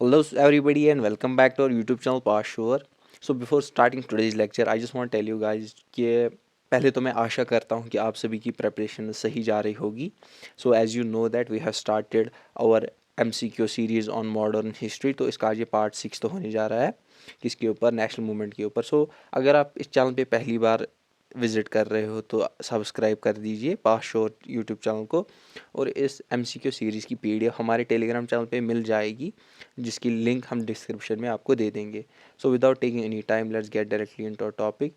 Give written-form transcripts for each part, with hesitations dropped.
Hello everybody and welcome back to our YouTube channel Past Sure. So before starting today's lecture, I just want to tell you guys कि पहले तो मैं आशा करता हूँ कि आप सभी की प्रिपरेशन सही जा रही होगी. So as you know that we have started our MCQ series on modern history. तो इसका आज ये पार्ट 6 तो होने जा रहा है किसके ऊपर, नेशनल मूवमेंट के ऊपर. सो अगर आप इस चैनल पे पहली बार विज़िट कर रहे हो तो सब्सक्राइब कर दीजिए पास्ट श्योर यूट्यूब चैनल को. और इस MCQ सीरीज़ की PDF हमारे टेलीग्राम चैनल पे मिल जाएगी, जिसकी लिंक हम डिस्क्रिप्शन में आपको दे देंगे. So without taking any time let's get directly into our topic.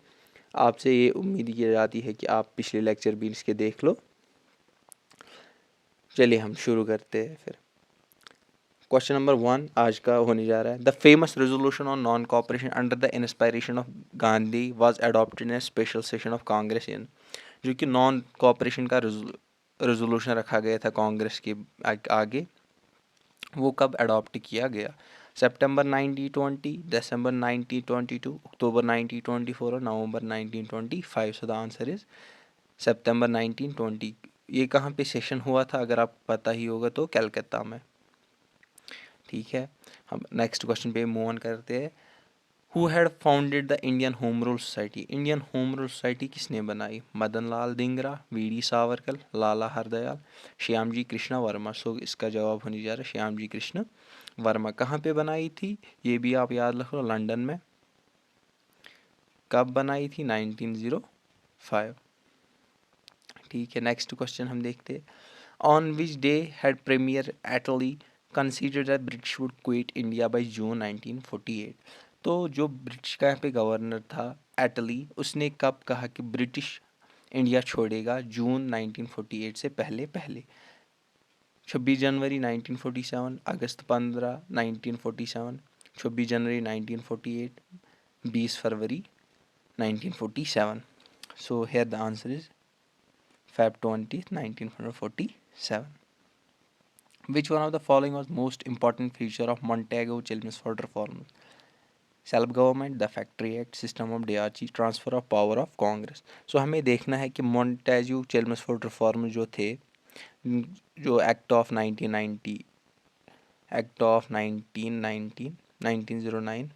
आपसे ये उम्मीद की जाती है कि आप पिछले लेक्चर भी इसके देख लो. चलिए हम शुरू करते हैं फिर. क्वेश्चन नंबर 1 आज का होने जा रहा है. The famous resolution on non cooperation under the inspiration of Gandhi was adopted in a special session of Congress in. जो कि नॉन कॉपरेशन का रेजोल्यूशन रखा गया था कांग्रेस के आगे, वो कब अडॉप्ट किया गया? सितंबर 1920, दिसंबर 1922, अक्टूबर 1924 और नवंबर 1925. सो द आंसर इज सितंबर 1920. ये कहाँ पे सेशन हुआ था अगर आपको पता ही होगा तो कलकत्ता में. ठीक है, हम नेक्स्ट क्वेश्चन पे मूव ऑन करते हैं. Who had founded the Indian home rule society. Indian home rule society किसने बनाई? मदन लाल धिंगरा, वीडी सावरकर, लाला हरदयाल, श्याम जी कृष्ण वर्मा. सो इसका जवाब होने जा रहा है श्याम जी कृष्ण वर्मा. कहाँ पे बनाई थी ये भी आप याद रख लो, लंदन में. कब बनाई थी? 1905. ठीक है, नेक्स्ट क्वेश्चन हम देखते हैं. On which day had premier Attlee considered that British would quit India by June 1948. तो जो ब्रिटिश का यहाँ पे गवर्नर था एटली, उसने कब कहा कि ब्रिटिश इंडिया छोड़ेगा? जून 1948 से पहले पहले. 26 जनवरी 1947, अगस्त 15 1947, 26 जनवरी 1948, 20 फरवरी 1947. So here the answer is Feb 20th 1947. Which one of the following was most important feature of Montagu-Chelmsford reforms? Self-government, the Factory Act, system of diarchy, transfer of power of Congress. So हमें देखना है कि Montagu-Chelmsford reform जो थे, जो act of 1909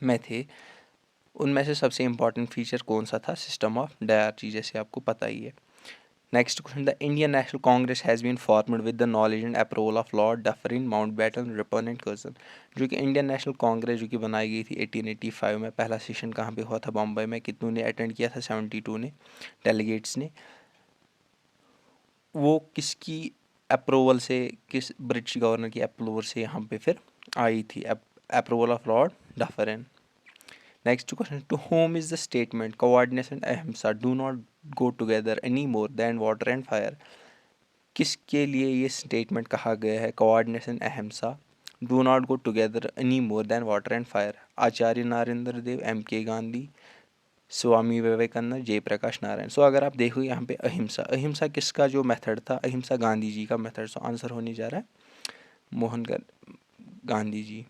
में थे, उनमें से सबसे इम्पॉर्टेंट फीचर कौन सा था? सिस्टम ऑफ डायarchy, जैसे आपको पता ही है. Next question. The Indian national Congress has been formed with the knowledge and approval of Lord Dufferin, Mountbatten, Ripon and Curzon. जो कि इंडियन नेशनल कांग्रेस जो कि बनाई गई थी 1885 में. पहला सेशन कहाँ पे हुआ था? बम्बई में. कितनों ने अटेंड किया था? 72 ने डेलीगेट्स ने. वो किसकी अप्रूवल से, किस ब्रिटिश गवर्नर की अप्रूवल से यहाँ पे फिर आई थी? Approval of Lord Dufferin. Next question. To whom is the statement coordination and ahimsa do not go together any more than water and fire? किसके लिए ये स्टेटमेंट कहा गया है? कोऑर्डिनेशन अहिंसा, do not go together any more than water and fire. Acharya Narendra Dev, MK Gandhi, Swami Vivekananda, Jayaprakash Narayan. So अगर आप देखो यहाँ पे अहिंसा, अहिंसा किसका जो मेथड था? अहिंसा गांधी जी का मेथड. सो आंसर होने जा रहा है Mohan Gandhi ji.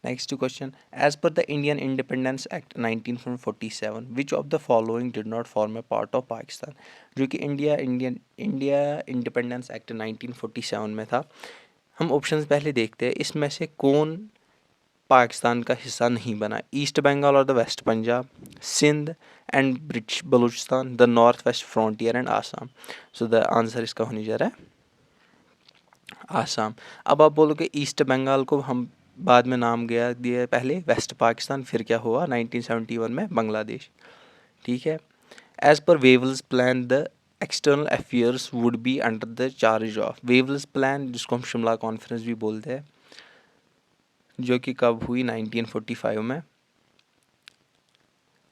Next question. As per the Indian Independence Act 1947, which of the following did not form a part of Pakistan? जो कि इंडिया इंडिपेंडेंस एक्ट 1947 में था. हम ऑप्शंस पहले देखते हैं, इसमें से कौन पाकिस्तान का हिस्सा नहीं बना? ईस्ट बंगाल और the West Punjab, Sindh and British Baluchistan, the North West Frontier and Assam. So the answer इसका होने जा रहा है आसाम. अब आप बोलोगे ईस्ट बंगाल को हम बाद में नाम दिया पहले वेस्ट पाकिस्तान, फिर क्या हुआ 1971 में बांग्लादेश. ठीक है. As per Wavell's plan the external affairs would be under the charge of. Wavell's plan जिसको हम शिमला कॉन्फ्रेंस भी बोलते हैं, जो कि कब हुई? 1945 में.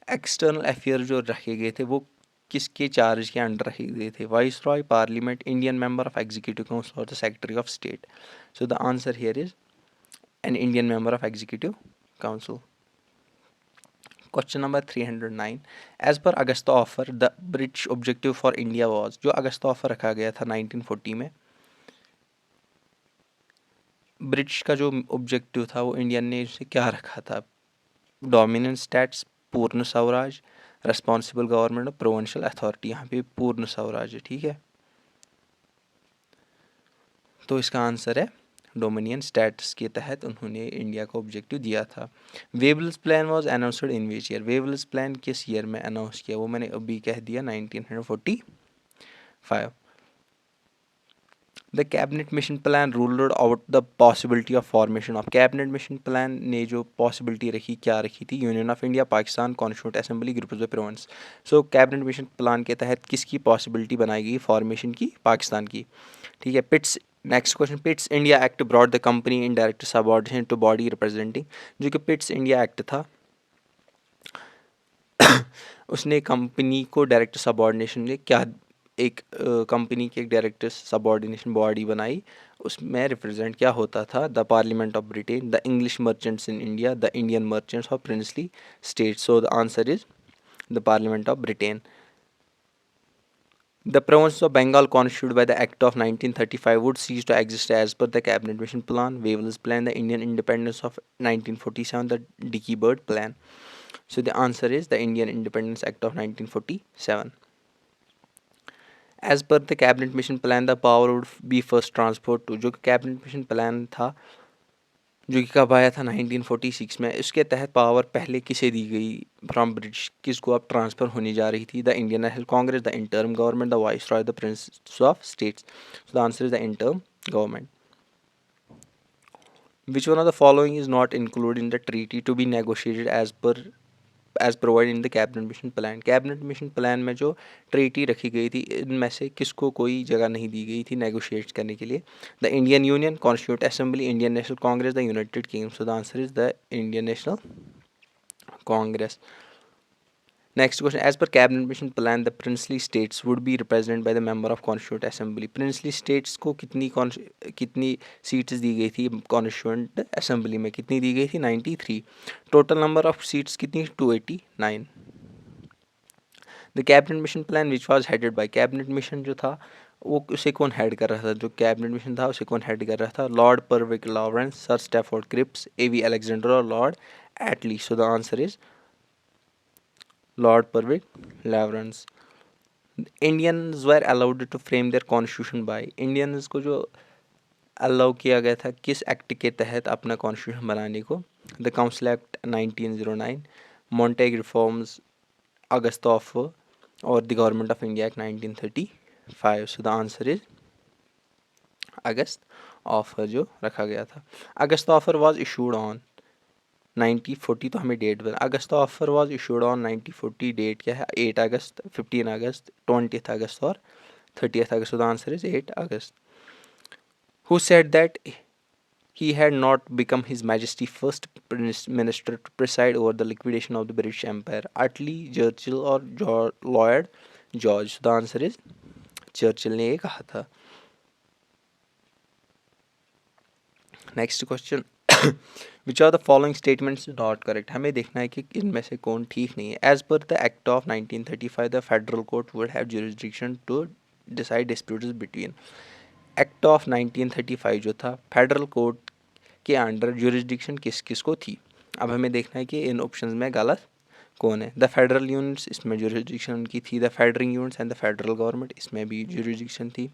एक्सटर्नल अफेयर जो रखे गए थे वो किसके चार्ज के अंडर रखे गए थे? Viceroy, parliament, Indian member of executive council और the secretary of state. So the answer here is an Indian member of Executive Council. Question number 309. As per Augusta offer, the British objective for India was. जो Augusta offer रखा गया था 1940 में, British का जो objective था वो Indian ने उसे क्या रखा था? डोमिनेंट स्टेट्स, पूर्ण स्वराज, रेस्पॉन्सिबल गवर्नमेंट और प्रोविंशियल अथॉरिटी. यहाँ पे पूर्ण स्वराज है. ठीक है. तो इसका आंसर है डोमिनियन स्टेट्स के तहत उन्होंने इंडिया को ऑब्जेक्टिव दिया था। Wavell's plan was announced in which year? Wavell's plan किस ईयर में अनाउंस किया? वो मैंने अभी कह दिया, 1945। The cabinet mission plan ruled out the possibility of formation of. Cabinet mission plan ने जो पॉसिबिलिटी रखी, क्या रखी थी? Union of India, Pakistan, constituent assembly, group of province. So cabinet mission plan के तहत किसकी पॉसिबिलिटी बनाई गई? फॉर्मेशन की, पाकिस्तान की। ठीक है। Pitt's, next question, Pitt's India act brought the company in direct subordination to body representing. जो कि पिट्स इंडिया एक्ट था उसने कंपनी को डायरेक्ट सबऑर्डिनेशन में क्या, एक कंपनी की एक डायरेक्ट सबऑर्डिनेशन बॉडी बनाई। उसमें रिप्रेजेंट क्या होता था? The parliament of Britain, the English merchants in India, the Indian merchants of princely states. So the answer is the parliament of Britain. The province of Bengal, constituted by the Act of 1935, would cease to exist as per the Cabinet Mission Plan, Waverley's Plan, the Indian Independence of 1947, the Dickey Bird Plan. So the answer is the Indian Independence Act of 1947. As per the Cabinet Mission Plan, the power would be first transferred to, जो Cabinet Mission Plan था जो कि कब आया था? 1946 में। इसके तहत पावर पहले किसे दी गई फ्रॉम ब्रिटिश? किसको अब ट्रांसफ़र होने जा रही थी? The Indian national Congress, the interim government, the viceroy, the prince of states. So the answer is the interim government. Which one of the following is not included in the treaty to be negotiated as provide in the cabinet mission plan? Cabinet mission plan में जो treaty रखी गई थी, इनमें से किसको कोई जगह नहीं दी गई थी नेगोशिएट करने के लिए? The Indian union, constituent assembly, Indian national Congress, the United kingdom. So the answer is the Indian national Congress. Next question, as per cabinet mission plan, the princely states would be represented by the member of constituent assembly. Princely states को कितनी seats दी गई थी constituent assembly में? कितनी दी गई थी? 93। Total number of seats कितनी? 289। The cabinet mission plan which was headed bye, cabinet mission जो था वो उसे कौन हेड कर रहा था? जो कैबिनेट मिशन था उसे कौन हेड कर रहा था? Lord Pervic Lawrence, sir Stafford Cripps, A V Alexander और lord Attlee. So the answer is Lord Pervic Lawrence. Indians were allowed to frame their constitution by, Indians को जो अलाउ किया गया था किस एक्ट के तहत अपना कॉन्स्टिट्यूशन बनाने को? The council act 1909, Montagu reforms August offer और the government of India act 1935। So the answer is August offer जो रखा गया था। August offer was issued on 1940, तो हमें डेट बता। August offer was issued on 1940, date क्या है? 8 अगस्त, 15 अगस्त, 20 अगस्त और 30 अगस्त। The answer is 8 August. Who said that he had not become his majesty first minister to preside over the liquidation of the British Empire? Attlee, Churchill और Lord George. The answer is Churchill ने ये कहा था। Next question, which are the following statements not correct? हमें देखना है कि इनमें से कौन ठीक नहीं है। As per the act of 1935, the federal court would have jurisdiction to decide disputes between. Act of 1935 जो था, फेडरल कोर्ट के अंडर जुरिस्डिक्शन किस किस को थी? अब हमें देखना है कि इन ऑप्शंस में गलत कौन है। द फेडरल यूनिट्स, इसमें जुरिस्डिक्शन उनकी थी। The federating units and the federal government, इसमें भी जुरिस्डिक्शन थी।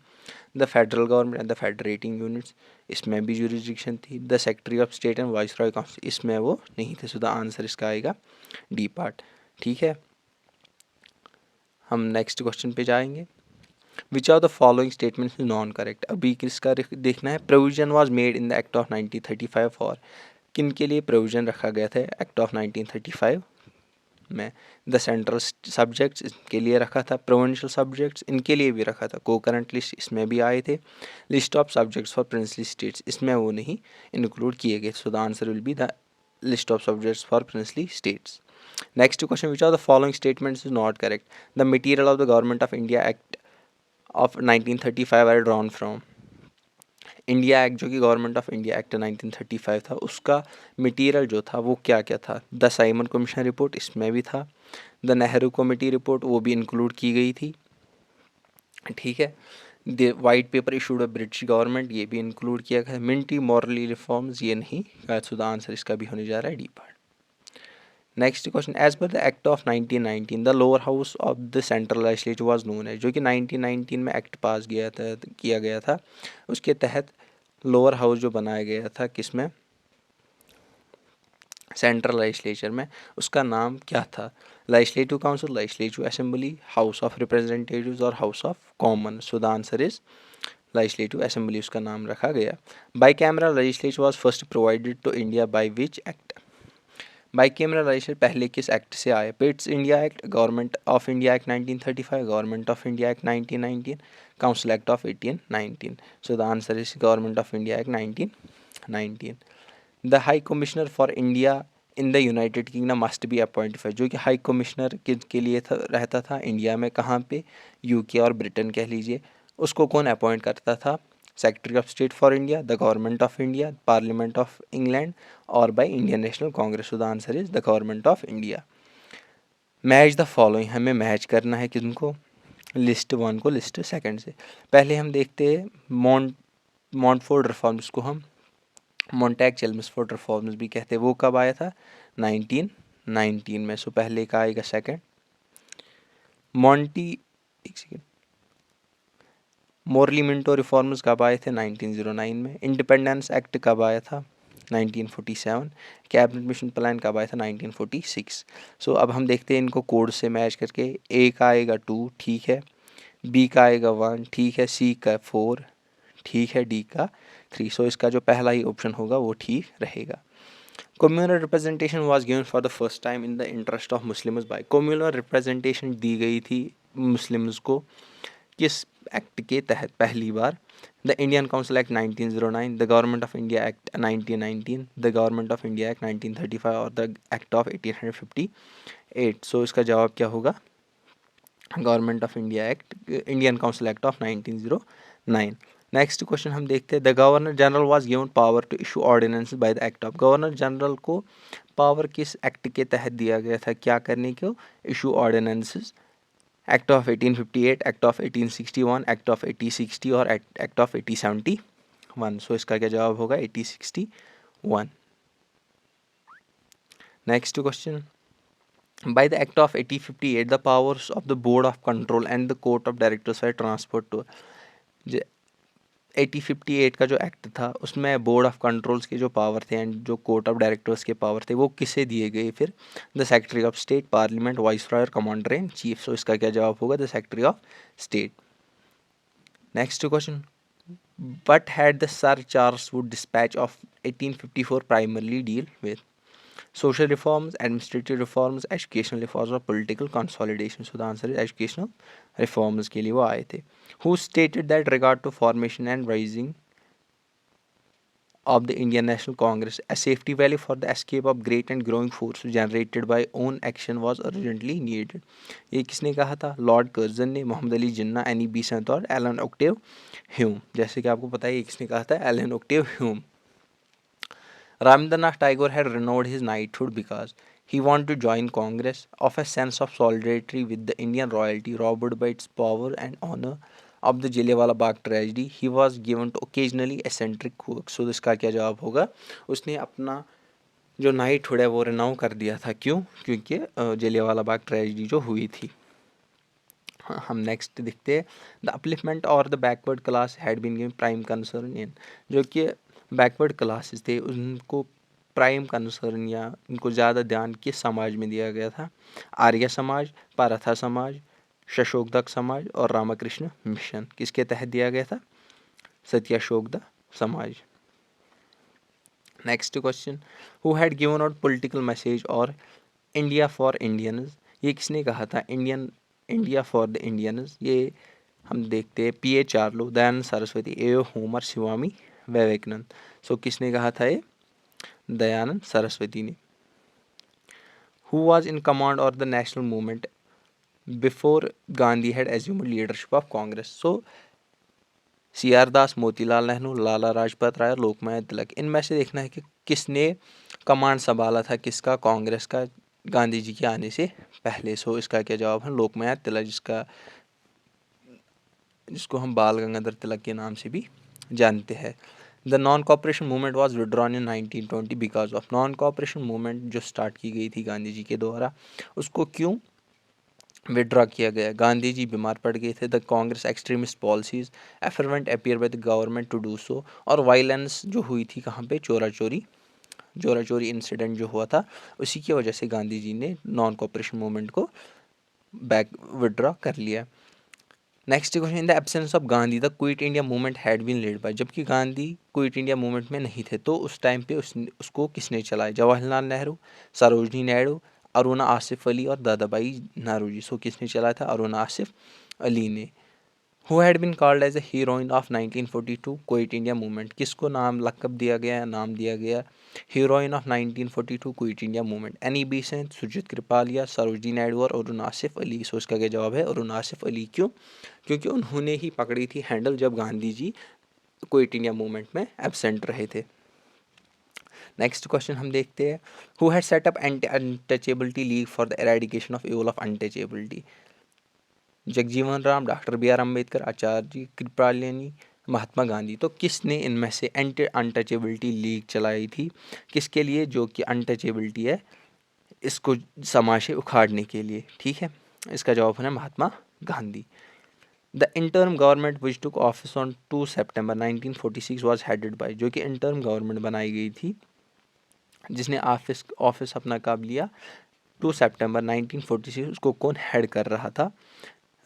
The federal government and the federating units, इसमें भी जुरिस्डिक्शन थी। The secretary of state and viceroy council, इसमें वो नहीं थे। सो द आंसर इसका आएगा डी पार्ट। ठीक है, हम नेक्स्ट क्वेश्चन पे जाएंगे। Which are the following statements non correct? अभी किसका देखना है? Provision was made in the act of 1935 for, किन के लिए प्रोविजन रखा गया था एक्ट ऑफ 1935 में? द सेंट्रल सब्जेक्ट्स, इनके लिए रखा था। प्रोविंशियल सब्जेक्ट्स, इनके लिए भी रखा था। को करंट लिस्ट, इसमें भी आए थे। List of subjects for princely states, इसमें वो नहीं इंक्लूड किए गए। So the answer will be the list of subjects for princely states. Next question, which are the following statements is not correct? The material of the government of India act of 1935 are drawn from. India act जो कि government of India act 1935 था, उसका material जो था वो क्या क्या था? द साइमन कमीशन रिपोर्ट, इसमें भी था। द नेहरू कमेटी रिपोर्ट, वो भी इंक्लूड की गई थी। ठीक है, the white paper issued by British government, ये भी इंक्लूड किया गया। मिंटी मॉरली रिफॉर्म्स, ये नहीं। सो द आंसर इसका भी होने जा रहा है D part. Next question, as per the act of 1919 the lower house of the central legislature was known as, जो कि 1919 में एक्ट पास किया गया था, उसके तहत लोअर हाउस जो बनाया गया था किसमें, सेंट्रल लेजिस्लेचर में, उसका नाम क्या था? Legislative council, legislative assembly, house of representatives और house of common. So the answer is legislative assembly उसका नाम रखा गया। Bicameral legislature was first provided to India by which act? Bicameral legislature पहले किस एक्ट से आया? Pitt's India act, government of India act 1935, government of India act 1919, council act of 1819। So the answer is government of India act 1919। The high commissioner for India in the United kingdom must be appointed, जो कि high commissioner के लिए रहता था India में, कहाँ पे? UK और ब्रिटेन कह लीजिए। उसको कौन अपॉइंट करता था? Secretary of state for India, the government of India, parliament of England और by Indian national Congress. The answer is the government of India. Match the following, हमें मैच करना है किनको? लिस्ट वन को लिस्ट सेकंड से। पहले हम देखते हैं मॉन्टफोर्ड रिफॉर्म्स को हम मॉन्टैग चेल्मस्फोर्ड रिफॉर्म्स भी कहते हैं। वो कब आया था? 1919 में। सो पहले का आएगा सेकंड। एक सेकेंड, मोरली मिंटो रिफॉर्म्स कब आए थे? 1909 में। इंडिपेंडेंस एक्ट कब आया था? 1947। कैबिनेट मिशन प्लान कब आया था? 1946। सो अब हम देखते हैं इनको कोड से मैच करके। ए का आएगा 2, ठीक है। बी का आएगा 1, ठीक है। सी का 4, ठीक है। डी का 3। सो इसका जो पहला ही ऑप्शन होगा वो ठीक रहेगा। Communal representation was given for the first time in the interest of Muslims by, communal representation दी गई थी मुस्लिम्स को किस एक्ट के तहत पहली बार? The Indian council act 1909, the government of India act 1919, the government of India act 1935 और द एक्ट ऑफ 1858। सो इसका जवाब क्या होगा? Government of India act, Indian council act of 1909। Next question हम देखते हैं, the governor general was given power to issue ordinance by the act of, governor general को power किस एक्ट के तहत दिया गया था क्या करने को? Issue ordinances. Act of 1858, act of 1861, act of 1860 और एक्ट ऑफ 1871। सो इसका क्या जवाब होगा? 1861। Next question, by the act of 1858 the powers of the board of control and the court of directors were transferred to 1858 का जो act था उसमें board of controls के जो पावर थे एंड जो कोर्ट ऑफ डायरेक्टर्स के पावर थे वो किसे दिए गए फिर? The secretary of state, parliament, viceroy और कमांडर इन चीफ। सो इसका क्या जवाब होगा? The secretary of state. Next question, what had the Sir Charles Wood dispatch of 1854 primarily deal with? Social reforms, administrative reforms, educational reforms or political consolidation? So the answer is educational reforms के लिए वो आए थे. Who stated that regard to formation and rising of the Indian National Congress, a safety valve for the escape of great and growing force generated by own action was urgently needed? ये किसने कहा था? Lord Curzon ने, Mohammad Ali Jinnah, Annie Besant और Allan Octave Hume. जैसे कि आपको पता है ये किसने कहा था? Allan Octave Hume. Rabindranath Tagore had renounced his knighthood because he wanted to join Congress of a sense of solidarity with the Indian royalty robbed by its power and honor of the Jallianwala Bagh tragedy. He was given to occasionally eccentric work. So इसका क्या जवाब होगा? उसने अपना जो knighthood है वो रिनाउ कर दिया था। क्यों? क्योंकि जलियांवाला बाग ट्रेजिडी जो हुई थी। हम नेक्स्ट देखते हैं, द अपलिफ्टमेंट और the backward class had been given prime concern in, जो कि बैकवर्ड क्लासेस थे उनको प्राइम कंसर्न या उनको ज़्यादा ध्यान किस समाज में दिया गया था? आर्य समाज, पारथा समाज, शशोकदक समाज और रामकृष्ण मिशन। किसके तहत दिया गया था? Satyashodhak Samaj. Next question, who had given out political message और इंडिया फॉर इंडियंस, ये किसने कहा था? India for the Indians. ये हम देखते हैं P A Charlu, Dayanand Saraswati, A O Homer, Swami Vivekananda. So किसने कहा था ये? दयानंद सरस्वती ने। Who was in command of the national movement before Gandhi had assumed leadership of congress? So C R Das, Motilal Nehru, Lala Lajpat राय, लोकमान्य तिलक। इनमें से देखना है कि किसने कमांड संभाला था किसका? कांग्रेस का, गांधी जी के आने से पहले। सो इसका क्या जवाब है? लोकमान्य तिलक, जिसको हम बाल गंगाधर तिलक के नाम से भी जानते हैं। The non cooperation movement was withdrawn in 1920 because of. Non cooperation movement जो स्टार्ट की गई थी गांधी जी के द्वारा, उसको क्यों विड्रॉ किया गया? गांधी जी बीमार पड़ गए थे। The congress extremist policies fervent appear by the government to do so. और वायलेंस जो हुई थी कहाँ पे? चोरा चोरी इंसिडेंट जो हुआ था, उसी की वजह से गांधी जी ने नॉन कॉपरेशन मूवमेंट को बैक विड्रॉ कर लिया। Next question, in the absence of Gandhi the quit India movement had been lead by. जबकि गांधी क्विट इंडिया मूवमेंट में नहीं थे तो उस टाइम पे उसको किसने चलाया? जवाहरलाल नेहरू, सरोजनी नायडू, अरुणा आसिफ अली और दादा भाई नौरोजी। सो किसने चलाया था? अरुणा आसिफ अली ने। Who had been called as a heroine of 1942 quit India movement. किसको नाम लकब दिया गया, नाम दिया गया heroine of 1942 quit India movement? Annie Besant, Sucheta Kripalani, Sarojini Naidu और अरुण आसिफ अली। सो इसका क्या जवाब है? अरुण आसिफ अली। क्यों? क्योंकि उन्होंने ही पकड़ी थी हैंडल जब Gandhi ji quit India movement में एब्सेंट रहे थे। नेक्स्ट क्वेश्चन हम देखते हैं, who had set up anti untouchability league for the eradication of evil of untouchability. Jagjivan Ram, doctor B R Ambedkar, Acharya Kripalani, Mahatma Gandhi. तो किसने इनमें से एंटी अनटचेबिलिटी लीग चलाई थी? किसके लिए? जो कि अनटचेबिलिटी है इसको समाज से उखाड़ने के लिए। ठीक है, इसका जवाब है Mahatma Gandhi. The interim government which took office on 2 September 1946 was headed by. जो कि इंटर्म गवर्नमेंट बनाई गई थी जिसने ऑफिस अपना कब लिया? 2 सितंबर 1946। उसको कौन हेड कर रहा था?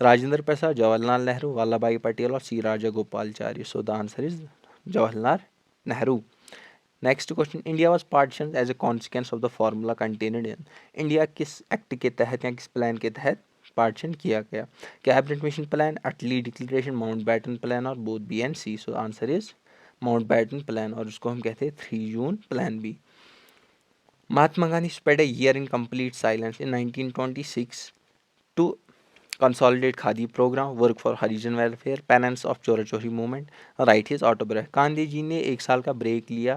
राजेंद्र प्रसाद, जवाहरलाल नेहरू, वल्लभ भाई पटेल और C Raja Gopalachari. So the answer is Jawaharlal Nehru. Next question, India was partition as a consequence of the formula contained in. इंडिया किस एक्ट के तहत या किस प्लान के तहत पार्टीशन किया गया? Cabinet mission plan, Attlee declaration, Mountbatten plan और both B and C. So answer is Mountbatten plan, और उसको हम कहते हैं 3 जून प्लान भी। Mahatma Gandhi spent a year in complete silence in 1926 to consolidate Khadi program, work for Harijan welfare, penance of चोरा चोरी movement, write his autobiography। Gandhi ji ने 1 साल का ब्रेक लिया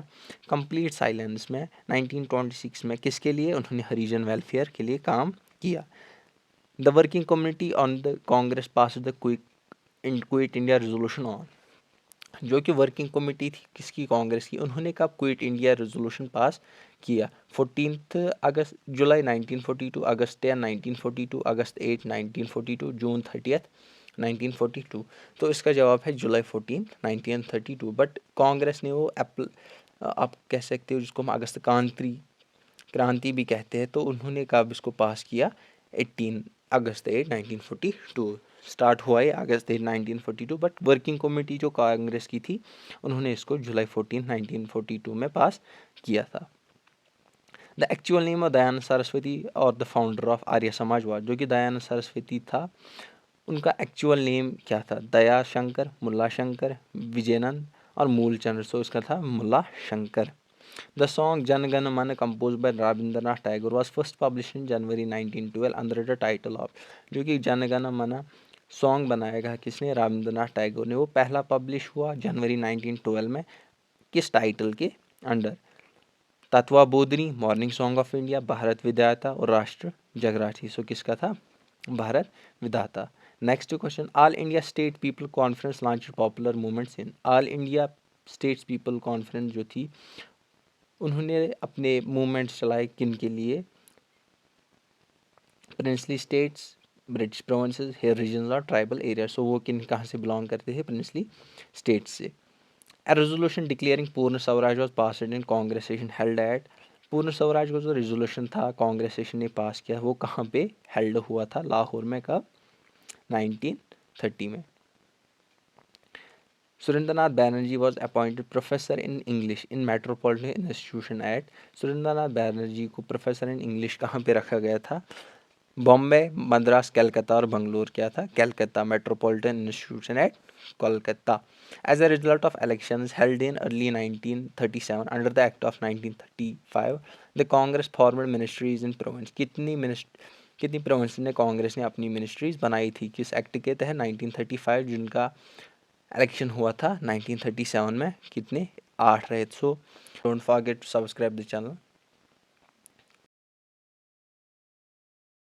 कंप्लीट साइलेंस में 1926 में। किसके लिए? उन्होंने हरिजन वेलफेयर के लिए काम किया। The working community on the Congress pass the quit India resolution on. जो कि वर्किंग कमेटी थी किसकी? कांग्रेस की। उन्होंने कब क्विट इंडिया रेजोल्यूशन पास किया? 14 अगस्त, जुलाई 1942, अगस्त 10 1942, अगस्त 8 1942, जून 30 1942। तो इसका जवाब है जुलाई 14 1932। बट कांग्रेस ने वो आप कह सकते हो जिसको हम अगस्त क्रांति भी कहते हैं, तो उन्होंने कब इसको पास किया? 18 अगस्त 8 1942। स्टार्ट हुआ है अगस्त 8 1942, बट वर्किंग कमेटी जो कांग्रेस की थी उन्होंने इसको जुलाई 14 1942 में पास किया था। The actual name of Dayanand Saraswati और द फाउंडर ऑफ आर्य समाजवाद। जो कि दयानंद सरस्वती था, उनका एक्चुअल नेम क्या था? दया शंकर, मुल्ला शंकर, विजयनंद और मूलचंद्र। सो इसका था मुल्ला Shankar. The song Jan Gan Man composed by Rabindranath Tagore was first published in January 1912 under the title of। जो कि जन गण मन सॉन्ग बनाया गया किसने? रविंद्रनाथ टैगोर ने। वो पहला पब्लिश हुआ जनवरी 1912 में। किस टाइटल के under? Tattvabodhini, morning song of India, Bharat Vidhata और राष्ट्र जगराठी। सो किसका था? Bharat Vidhata. Next question, all India state people conference launch popular movements in. All India states people conference जो थी उन्होंने अपने मूवमेंट्स चलाए किन के लिए? Princely states, British provinces, hill region और ट्राइबल एरिया। सो वो किन कहाँ से बिलोंग करते थे? प्रिंसली स्टेट्स से। ए रेजोल्यूशन डिक्लेयरिंग पूर्ण Swaraj was passed in Congress session held at. पूर्ण स्वराज का जो रेजोल्यूशन था कांग्रेस सेशन ने पास किया, वो कहाँ पे हेल्ड हुआ था? लाहौर में। कब? 1930 में। Surendranath Banerjee was appointed professor in English in metropolitan institution at. Surendranath Banerjee को प्रोफेसर इन इंग्लिश कहाँ पे रखा गया था? बॉम्बे, मद्रास, कलकत्ता और बंगलोर। क्या था? Calcutta, metropolitan institution at Kolkata. As a result of elections held in early 1937 under the act of 1935 the Congress formed ministries in province. कितनी प्रोविंस में कांग्रेस ने अपनी मिनिस्ट्रीज बनाई थी? किस एक्ट के तहत? 1935, जिनका इलेक्शन हुआ था 1937 में। कितने? 8 रहे। So don't forget to subscribe the channel.